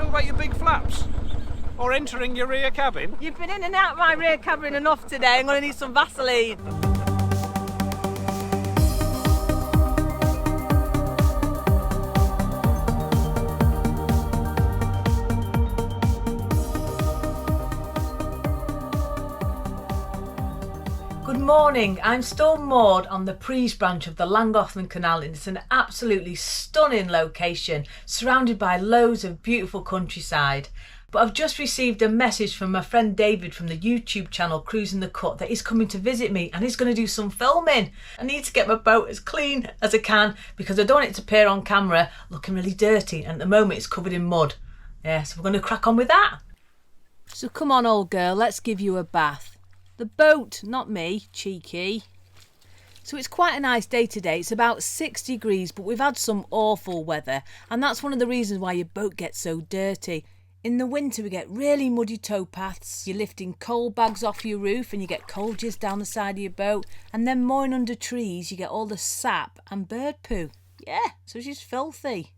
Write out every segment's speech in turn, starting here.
talk about your big flaps? Or entering your rear cabin? You've been in and out of my rear cabin enough today. I'm going to need some Vaseline. Good morning, I'm still moored on the Pries branch of the Llangollen Canal and it's an absolutely stunning location surrounded by loads of beautiful countryside. But I've just received a message from my friend David from the YouTube channel Cruising the Cut that he's coming to visit me and he's going to do some filming. I need to get my boat as clean as I can because I don't want it to appear on camera looking really dirty, and at the moment it's covered in mud. Yeah, so we're going to crack on with that. So come on, old girl, let's give you a bath. The boat, not me, cheeky. So it's quite a nice day today. It's about 6 degrees, but we've had some awful weather, and that's one of the reasons why your boat gets so dirty. In the winter we get really muddy towpaths, you're lifting coal bags off your roof and you get coal jizz down the side of your boat, and then mooring under trees you get all the sap and bird poo. Yeah, so she's filthy.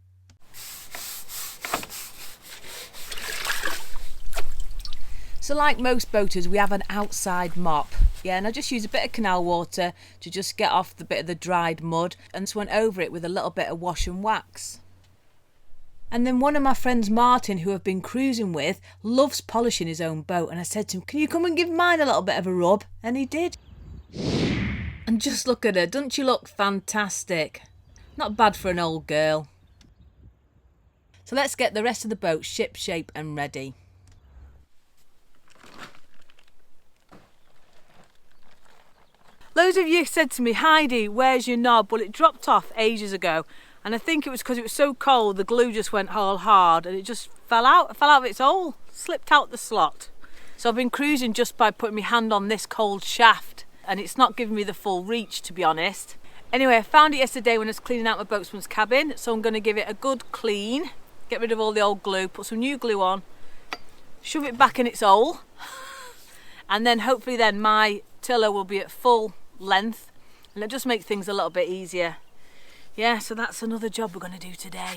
So like most boaters, we have an outside mop. Yeah, and I just use a bit of canal water to just get off the bit of the dried mud and just went over it with a little bit of wash and wax. And then one of my friends, Martin, who I've been cruising with, loves polishing his own boat. And I said to him, can you come and give mine a little bit of a rub? And he did. And just look at her, doesn't she look fantastic? Not bad for an old girl. So let's get the rest of the boat ship shape and ready. Loads of you said to me, Heidi, where's your knob? Well, it dropped off ages ago. And I think it was because it was so cold, the glue just went all hard and it just fell out of its hole, slipped out the slot. So I've been cruising just by putting my hand on this cold shaft and it's not giving me the full reach, to be honest. Anyway, I found it yesterday when I was cleaning out my boatsman's cabin. So I'm going to give it a good clean, get rid of all the old glue, put some new glue on, shove it back in its hole. And then hopefully then my tiller will be at full length and it just makes things a little bit easier. Yeah, so that's another job we're going to do today.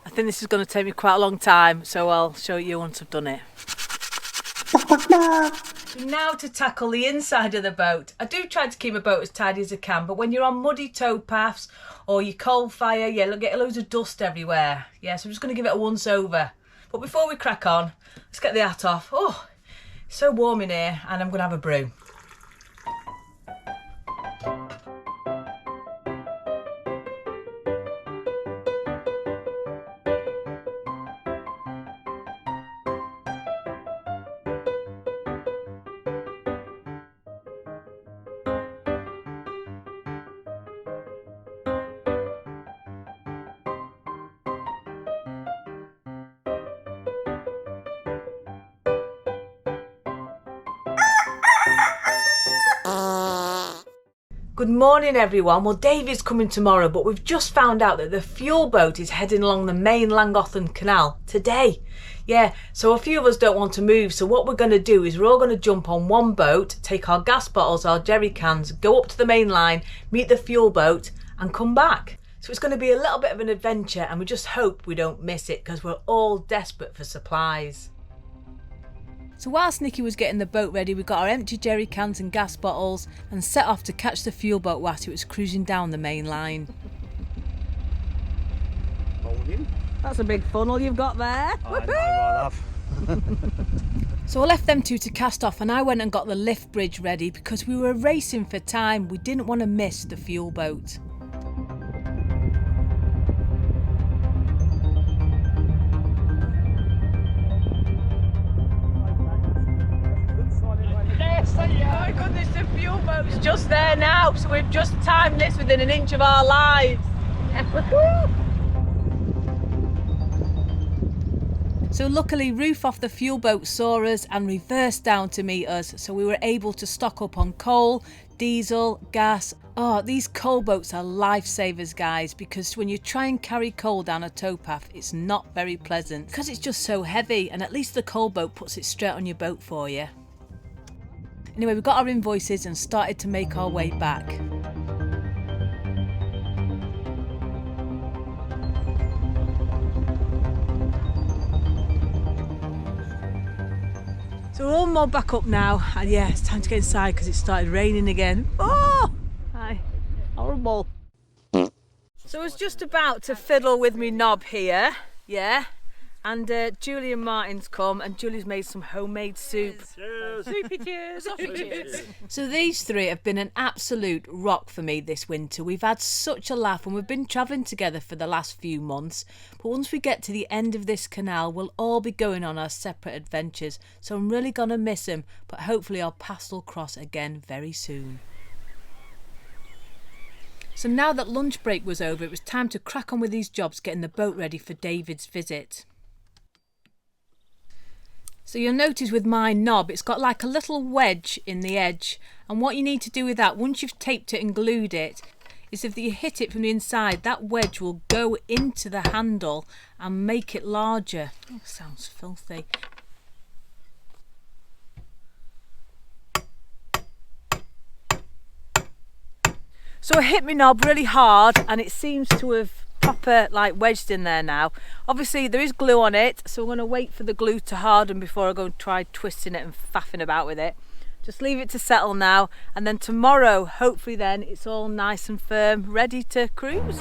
I think this is going to take me quite a long time, so I'll show you once I've done it. Now to tackle the inside of the boat. I do try to keep my boat as tidy as I can, but when you're on muddy towpaths or your coal fire, yeah, you'll get loads of dust everywhere. Yeah, so I'm just going to give it a once over. But before we crack on, let's get the hat off. Oh, it's so warm in here, and I'm going to have a brew. Good morning everyone. Well, David's coming tomorrow, but we've just found out that the fuel boat is heading along the main Llangollen Canal today. Yeah, so a few of us don't want to move, so what we're going to do is we're all going to jump on one boat, take our gas bottles, our jerry cans, go up to the main line, meet the fuel boat and come back. So it's going to be a little bit of an adventure and we just hope we don't miss it because we're all desperate for supplies. So whilst Nikki was getting the boat ready, we got our empty jerry cans and gas bottles and set off to catch the fuel boat whilst it was cruising down the main line. Morning. That's a big funnel you've got there. I know, I love. So I left them two to cast off and I went and got the lift bridge ready because we were racing for time. We didn't want to miss the fuel boat. My goodness, the fuel boat's just there now, so we've just timed this within an inch of our lives. So luckily Roof off the fuel boat saw us and reversed down to meet us, so we were able to stock up on coal, diesel, gas. Oh, these coal boats are lifesavers, guys, because when you try and carry coal down a towpath, it's not very pleasant because it's just so heavy, and at least the coal boat puts it straight on your boat for you. Anyway, we got our invoices and started to make our way back. So we're all mobbed back up now, and yeah, it's time to get inside because it started raining again. Oh! Hi. Horrible. So I was just about to fiddle with me knob here, yeah, and Julie and Martin's come, and Julie's made some homemade soup. Cheers. Soupy cheers. Cheers. So these three have been an absolute rock for me this winter. We've had such a laugh, and we've been travelling together for the last few months. But once we get to the end of this canal, we'll all be going on our separate adventures. So I'm really going to miss them, but hopefully our paths will cross again very soon. So now that lunch break was over, it was time to crack on with these jobs, getting the boat ready for David's visit. So you'll notice with my knob, it's got like a little wedge in the edge. And what you need to do with that, once you've taped it and glued it, is if you hit it from the inside, that wedge will go into the handle and make it larger. Oh, sounds filthy. So I hit my knob really hard, and it seems to have proper like wedged in there now. Obviously there is glue on it, so I'm going to wait for the glue to harden before I go and try twisting it and faffing about with it. Just leave it to settle now, and then tomorrow, hopefully then, it's all nice and firm, ready to cruise.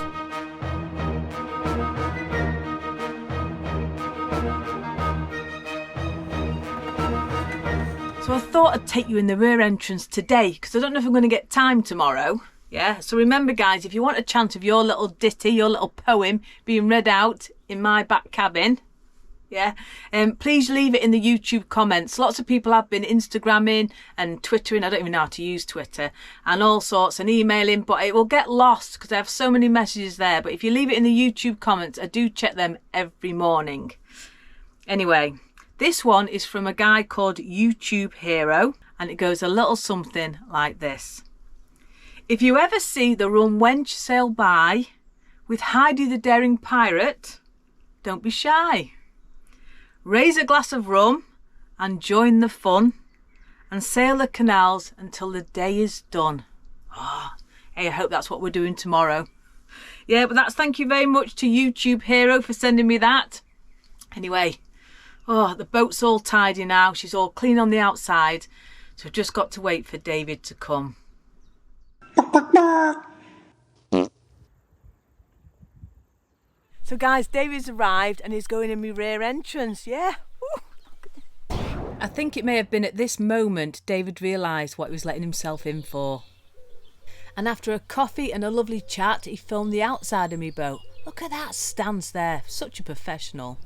So I thought I'd take you in the rear entrance today, because I don't know if I'm going to get time tomorrow. Yeah, so remember guys, if you want a chance of your little ditty, your little poem being read out in my back cabin, yeah, please leave it in the YouTube comments. Lots of people have been Instagramming and Twittering, I don't even know how to use Twitter, and all sorts, and emailing, but it will get lost because I have so many messages there. But if you leave it in the YouTube comments, I do check them every morning. Anyway, this one is from a guy called YouTube Hero, and it goes a little something like this. If you ever see the Rum Wench sail by with Heidi the daring pirate, don't be shy. Raise a glass of rum and join the fun, and sail the canals until the day is done. Oh, hey, I hope that's what we're doing tomorrow. Yeah, but thank you very much to YouTube Hero for sending me that. Anyway, oh, the boat's all tidy now. She's all clean on the outside, so I've just got to wait for David to come. So guys, David's arrived and he's going in my rear entrance, yeah? Ooh. I think it may have been at this moment David realised what he was letting himself in for. And after a coffee and a lovely chat, he filmed the outside of my boat. Look at that stance there, such a professional.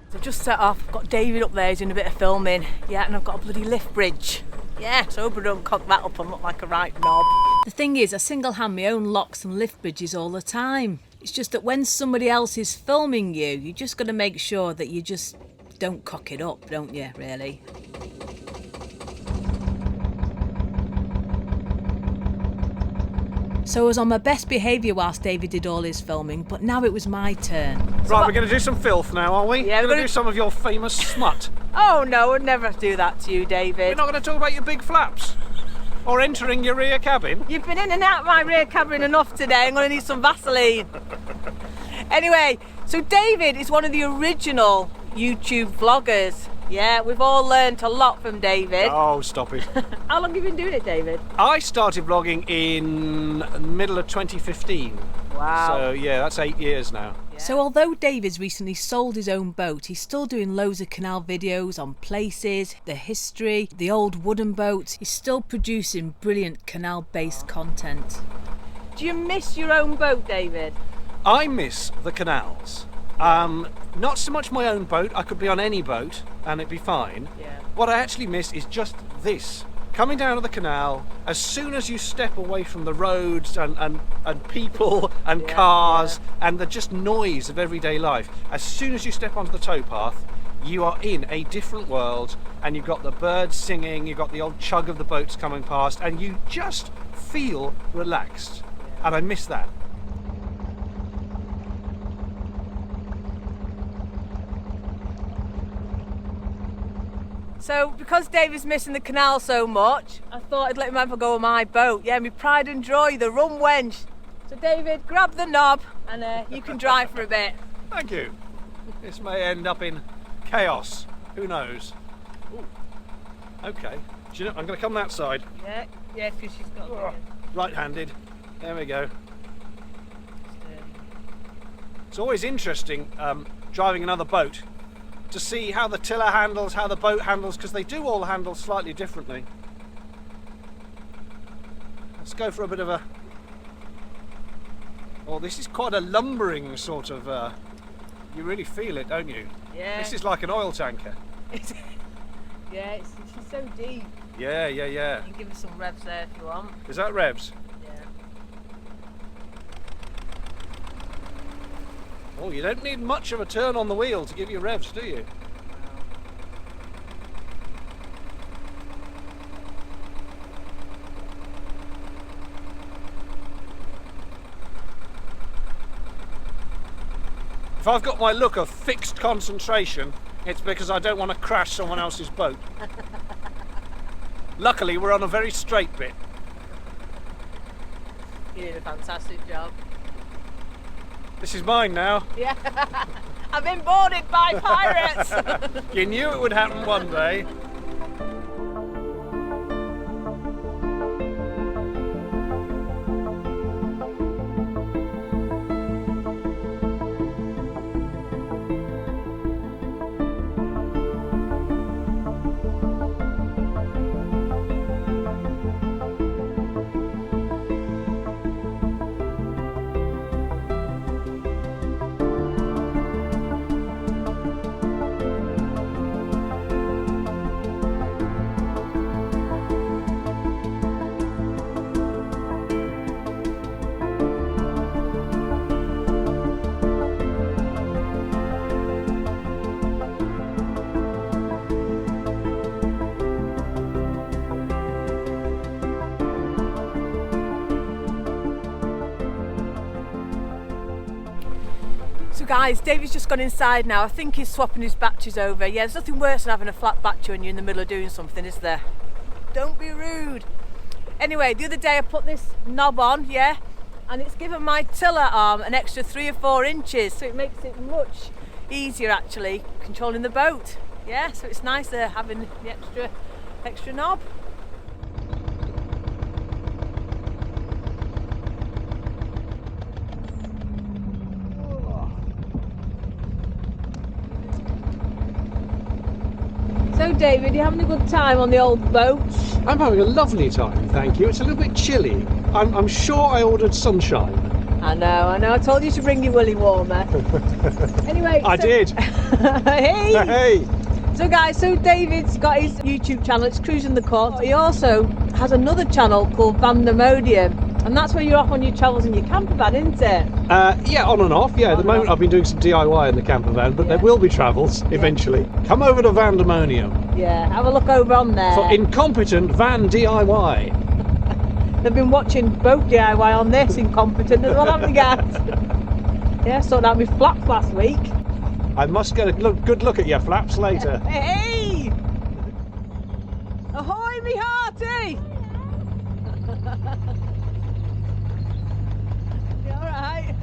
So I've just set off, got David up there, he's doing a bit of filming. Yeah, and I've got a bloody lift bridge. Yeah, so I hope I don't cock that up and look like a right knob. The thing is, I single-hand my own locks and lift bridges all the time. It's just that when somebody else is filming you, you just got to make sure that you just don't cock it up, don't you, really? So I was on my best behaviour whilst David did all his filming, but now it was my turn. Right, we're going to do some filth now, are we? Yeah, we're going to do some of your famous smut. Oh no, I'd never do that to you, David. We're not going to talk about your big flaps or entering your rear cabin. You've been in and out of my rear cabin enough today. I'm going to need some Vaseline. Anyway, so David is one of the original YouTube vloggers. Yeah, we've all learnt a lot from David. Oh, stop it. How long have you been doing it, David? I started vlogging in the middle of 2015. Wow. So yeah, that's 8 years now. Yeah. So although David's recently sold his own boat, he's still doing loads of canal videos on places, the history, the old wooden boats. He's still producing brilliant canal-based content. Do you miss your own boat, David? I miss the canals. Not so much my own boat, I could be on any boat and it'd be fine. Yeah. What I actually miss is just this. Coming down to the canal, as soon as you step away from the roads and people and cars and the just noise of everyday life, as soon as you step onto the towpath, you are in a different world, and you've got the birds singing, you've got the old chug of the boats coming past, and you just feel relaxed. And I miss that. So, because David's missing the canal so much, I thought I'd let him have a go on my boat. Yeah, my pride and joy, the Rum Wench. So David, grab the knob and you can drive for a bit. Thank you. This may end up in chaos. Who knows? Ooh. Okay. Do you know, I'm going to come that side. Yeah, because she's got a Right-handed. There we go. It's always interesting driving another boat to see how the tiller handles, how the boat handles, because they do all handle slightly differently. Let's go for a bit of a... Oh, this is quite a lumbering sort of... you really feel it, don't you? Yeah. This is like an oil tanker. Yeah, she's so deep. Yeah. You can give her some revs there if you want. Is that revs? Yeah. Oh, you don't need much of a turn on the wheel to give you revs, do you? If I've got my look of fixed concentration, it's because I don't want to crash someone else's boat. Luckily, we're on a very straight bit. You did a fantastic job. This is mine now. Yeah. I've been boarded by pirates. You knew it would happen one day. So guys, David's just gone inside now. I think he's swapping his batteries over. Yeah, there's nothing worse than having a flat battery when you're in the middle of doing something, is there? Don't be rude. Anyway, the other day I put this knob on, yeah, and it's given my tiller arm an extra 3 or 4 inches, so it makes it much easier actually controlling the boat. Yeah, so it's nicer having the extra knob. So David, you having a good time on the old boat? I'm having a lovely time, thank you. It's a little bit chilly. I'm sure I ordered sunshine. I know. I told you to bring your woolly warmer. Anyway. I did. Hey! Hey! So guys, David's got his YouTube channel, it's Cruising the Court. He also has another channel called Vandemonium, and that's where you're off on your travels in your camper van, isn't it? Yeah, on and off. Yeah, at the moment I've been doing some DIY in the camper van, but there will be travels eventually. Come over to Vandemonium. Yeah, have a look over on there. For incompetent van DIY. They've been watching boat DIY on this incompetent as well, haven't they guys? Yeah, sorted out my flaps last week. I must get a good look at your flaps later. Hey! Ahoy, me hearty! You alright?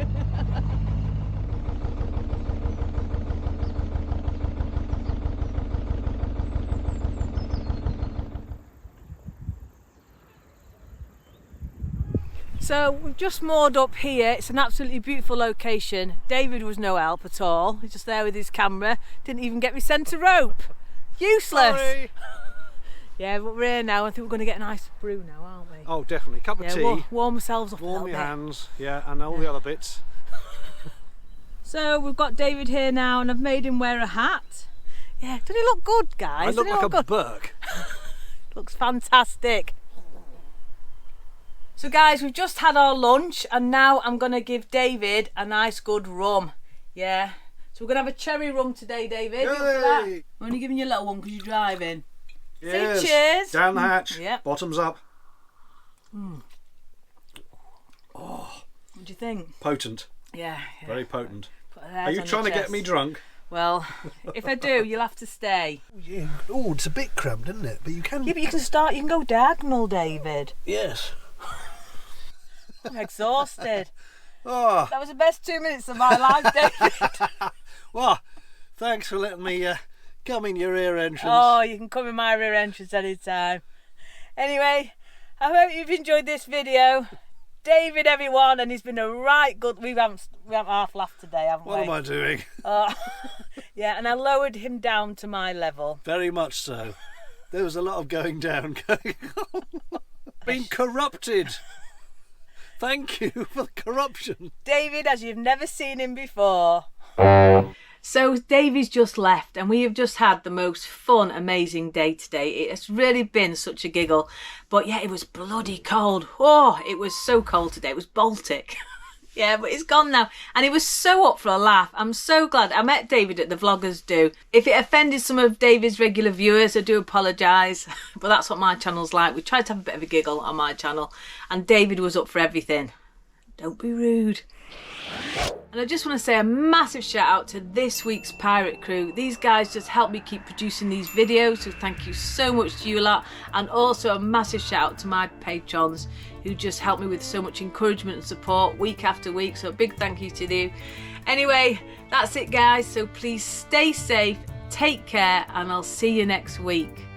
So we've just moored up here. It's an absolutely beautiful location. David was no help at all. He's just there with his camera. Didn't even get me centre rope. Useless. Sorry. Yeah, but we're here now. I think we're going to get a nice brew now, aren't we? Oh, definitely. Cup of tea. Warm ourselves up a Warm little your bit. hands. Yeah, and all the other bits. So we've got David here now, and I've made him wear a hat. Yeah, doesn't he look good, guys? I look Doesn't he like a good? Burke. Looks fantastic. So guys, we've just had our lunch and now I'm going to give David a nice good rum. Yeah. So we're going to have a cherry rum today, David. You up for that? Yay! I'm only giving you a little one because you're driving. Yes. Say cheers. Down the hatch. Yep. Bottoms up. What do you think? Potent. Yeah. Very potent. Put her Are head you on trying to your get chest. me drunk? Well, if I do, you'll have to stay. Yeah. Oh, it's a bit cramped, isn't it? But you can. Yeah, but you can go diagonal, David. Yes. I'm exhausted. Oh, That was the best 2 minutes of my life, David. well, thanks for letting me Come in your ear entrance. Oh, you can come in my rear entrance anytime. Anyway, I hope you've enjoyed this video. David, everyone, and he's been a right good. We haven't half laughed today, haven't we? What am I doing? Yeah, and I lowered him down to my level. Very much so. There was a lot of going down going on. Been corrupted. Thank you for the corruption. David, as you've never seen him before. So Davey's just left and we have just had the most fun, amazing day today. It has really been such a giggle. But yeah, it was bloody cold. Oh, it was so cold today. It was Baltic. Yeah, but it's gone now. And he was so up for a laugh. I'm so glad. I met David at the Vloggers Do. If it offended some of David's regular viewers, I do apologise. But that's what my channel's like. We tried to have a bit of a giggle on my channel. And David was up for everything. Don't be rude. And I just want to say a massive shout out to this week's pirate crew. These guys just help me keep producing these videos, so thank you so much to you lot. And also a massive shout out to my patrons who just help me with so much encouragement and support week after week, so a big thank you to you. Anyway, that's it guys, so please stay safe, take care, and I'll see you next week.